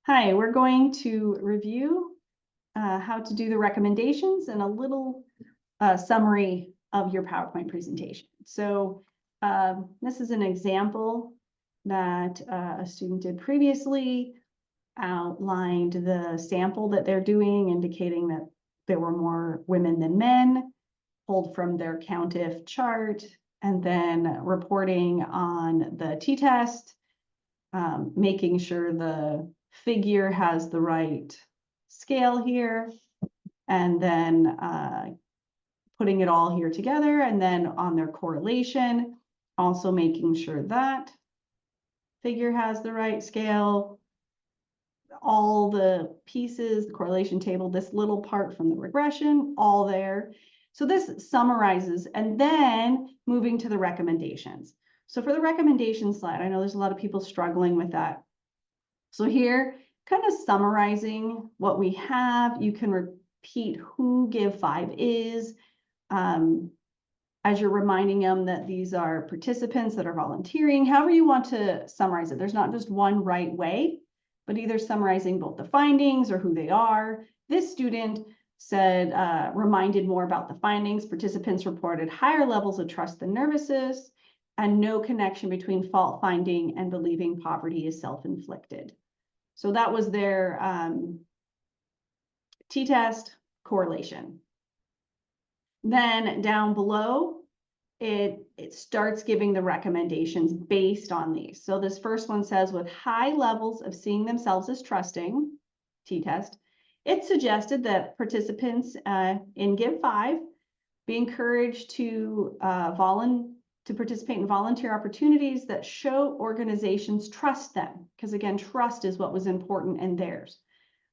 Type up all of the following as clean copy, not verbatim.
Hi, we're going to review how to do the recommendations and a little summary of your PowerPoint presentation. So this is an example that a student did previously, outlined the sample that they're doing, indicating that there were more women than men, pulled from their COUNTIF chart, and then reporting on the t-test, making sure the figure has the right scale here, and then putting it all here together, and then on their correlation, also making sure that figure has the right scale, all the pieces, the correlation table, this little part from the regression, all there. So this summarizes, and then moving to the recommendations. So for the recommendation slide, I know there's a lot of people struggling with that. So here, kind of summarizing what we have, you can repeat who Give5 is, as you're reminding them that these are participants that are volunteering, however you want to summarize it. There's not just one right way, but either summarizing both the findings or who they are. This student said, reminded more about the findings. Participants reported higher levels of trust and nervousness, and no connection between fault finding and believing poverty is self-inflicted. So that was their t-test correlation. Then down below, it starts giving the recommendations based on these. So this first one says, with high levels of seeing themselves as trusting, t-test, it suggested that participants in Give5 be encouraged to participate in volunteer opportunities that show organizations trust them, because again, trust is what was important in theirs,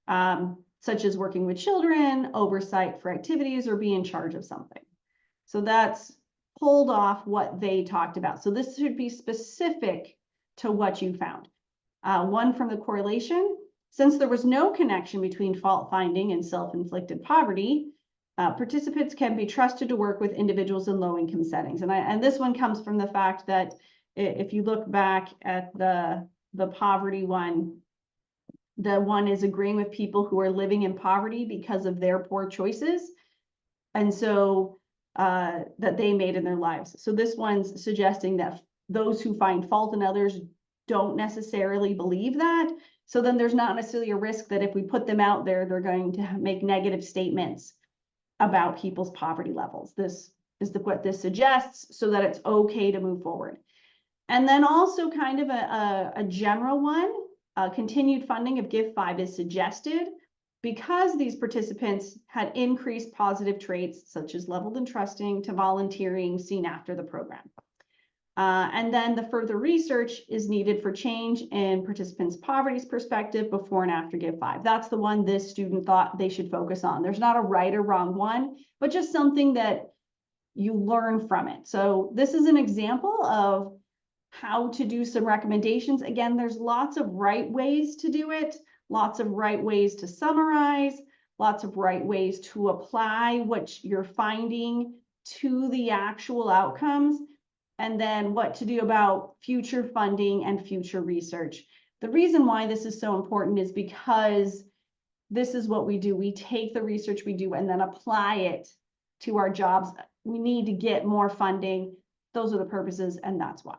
such as working with children, oversight for activities, or be in charge of something. So that's pulled off what they talked about. So this should be specific to what you found. One from the correlation, since there was no connection between fault finding and self-inflicted poverty, participants can be trusted to work with individuals in low-income settings. And this one comes from the fact that if you look back at the poverty one, the one is agreeing with people who are living in poverty because of their poor choices, and so that they made in their lives. So this one's suggesting that those who find fault in others don't necessarily believe that. So then there's not necessarily a risk that if we put them out there, they're going to make negative statements about people's poverty levels. This is what this suggests, so that it's okay to move forward. And then also kind of a general one, continued funding of Give5 is suggested because these participants had increased positive traits such as leveled and trusting to volunteering seen after the program. And then the further research is needed for change in participants' poverty perspective before and after Give5. That's the one this student thought they should focus on. There's not a right or wrong one, but just something that you learn from it. So this is an example of how to do some recommendations. Again, there's lots of right ways to do it, lots of right ways to summarize, lots of right ways to apply what you're finding to the actual outcomes, and then what to do about future funding and future research. The reason why this is so important is because this is what we do. We take the research we do and then apply it to our jobs. We need to get more funding. Those are the purposes, and that's why.